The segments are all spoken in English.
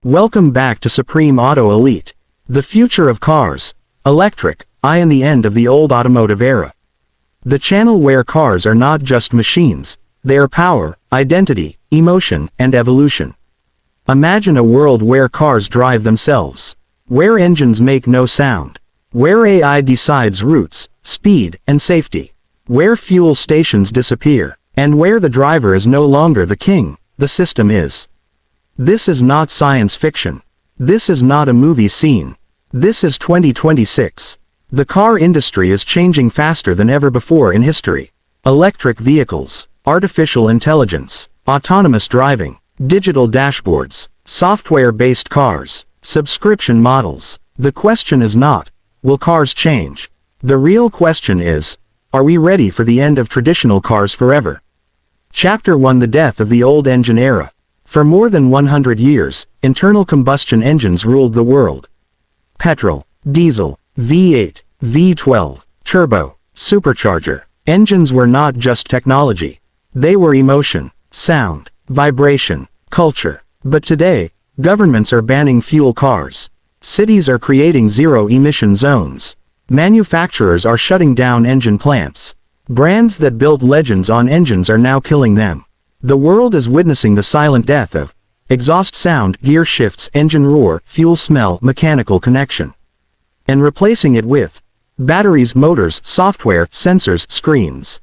Welcome back to Supreme Auto Elite. The future of cars. Electric, and the end of the old automotive era. The channel where cars are not just machines, they are power, identity, emotion, and evolution. Imagine a world where cars drive themselves. Where engines make no sound. Where AI decides routes, speed, and safety. Where fuel stations disappear. And where the driver is no longer the king, the system is. This is not science fiction. This is not a movie scene. This is 2026. The car industry is changing faster than ever before in history. Electric vehicles, artificial intelligence, autonomous driving, digital dashboards, software-based cars, subscription models. The question is not, will cars change? The real question is, are we ready for the end of traditional cars forever? Chapter 1: The Death of the Old Engine Era. For more than 100 years, internal combustion engines ruled the world. Petrol, diesel, V8, V12, turbo, supercharger. Engines were not just technology. They were emotion, sound, vibration, culture. But today, governments are banning fuel cars. Cities are creating zero-emission zones. Manufacturers are shutting down engine plants. Brands that built legends on engines are now killing them. The world is witnessing the silent death of exhaust sound, gear shifts, engine roar, fuel smell, mechanical connection. And replacing it with batteries, motors, software, sensors, screens.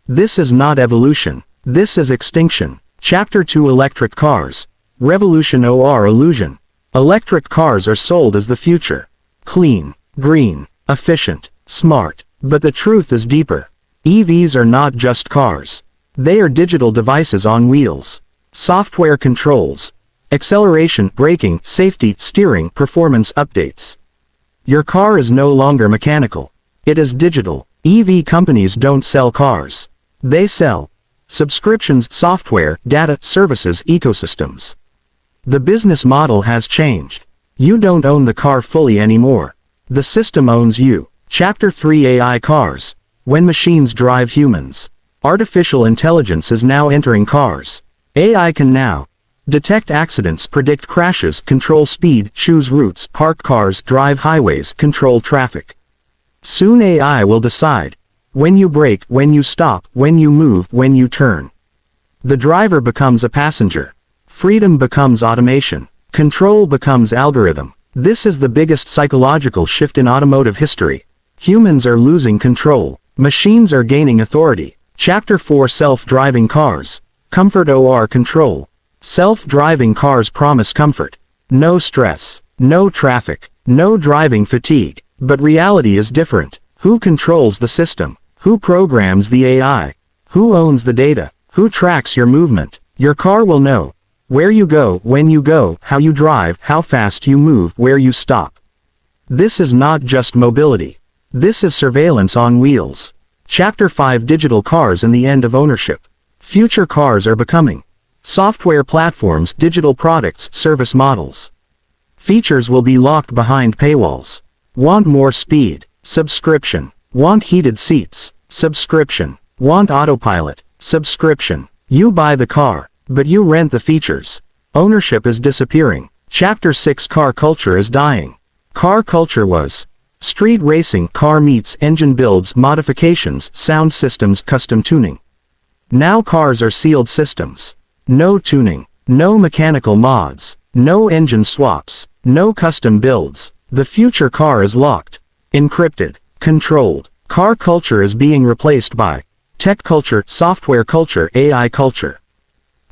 This is not evolution. This is extinction. Chapter 2: Electric Cars. Revolution or illusion. Electric cars are sold as the future. Clean, green, efficient, smart. But the truth is deeper. EVs are not just cars. They are digital devices on wheels. Software controls, acceleration, braking, safety, steering, performance updates. Your car is no longer mechanical. It is digital. EV companies don't sell cars. They sell subscriptions, software, data, services, ecosystems. The business model has changed. You don't own the car fully anymore. The system owns you. Chapter 3: AI Cars. When machines drive humans. Artificial intelligence is now entering cars. AI can now detect accidents, predict crashes, control speed, choose routes, park cars, drive highways, control traffic. Soon AI will decide when you brake, when you stop, when you move, when you turn. The driver becomes a passenger. Freedom becomes automation. Control becomes algorithm. This is the biggest psychological shift in automotive history. Humans are losing control. Machines are gaining authority. Chapter 4: Self-driving cars. Comfort or control. Self-driving cars promise comfort. No stress. No traffic. No driving fatigue. But reality is different. Who controls the system? Who programs the AI? Who owns the data? Who tracks your movement? Your car will know where you go, when you go, how you drive, how fast you move, where you stop. This is not just mobility. This is surveillance on wheels. Chapter 5: Digital Cars and the End of Ownership. Future cars are becoming software platforms, digital products, service models. Features will be locked behind paywalls. Want more speed? Subscription. Want heated seats? Subscription. Want autopilot? Subscription. You buy the car, but you rent the features. Ownership is disappearing. Chapter 6: Car culture is dying. Car culture was street racing, car meets, engine builds, modifications, sound systems, custom tuning. Now cars are sealed systems. No tuning, no mechanical mods, no engine swaps, no custom builds. The future car is locked, encrypted, controlled. Car culture is being replaced by tech culture, software culture, AI culture.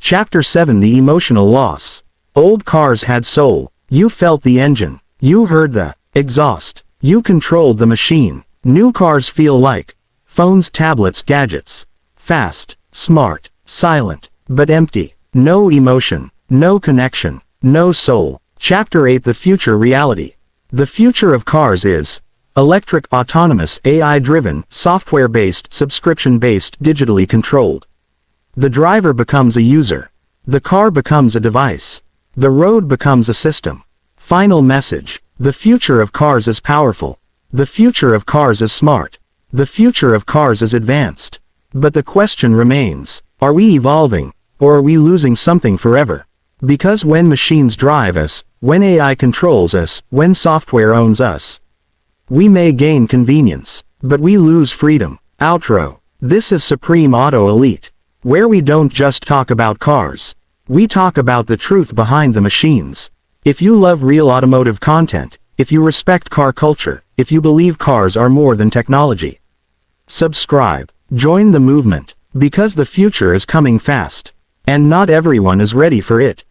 Chapter 7: The Emotional Loss. Old cars had soul. You felt the engine. You heard the exhaust. You controlled the machine. New cars feel like phones, tablets, gadgets. Fast, smart, silent, but empty. No emotion, no connection, no soul. Chapter 8: The Future Reality. The future of cars is electric, autonomous, AI-driven, software-based, subscription-based, digitally controlled. The driver becomes a user. The car becomes a device. The road becomes a system. Final message. The future of cars is powerful. The future of cars is smart. The future of cars is advanced. But the question remains, are we evolving, or are we losing something forever? Because when machines drive us, when AI controls us, when software owns us, we may gain convenience, but we lose freedom. Outro. This is Supreme Auto Elite, where we don't just talk about cars. We talk about the truth behind the machines. If you love real automotive content, if you respect car culture, if you believe cars are more than technology, subscribe. Join the movement, because the future is coming fast, and not everyone is ready for it.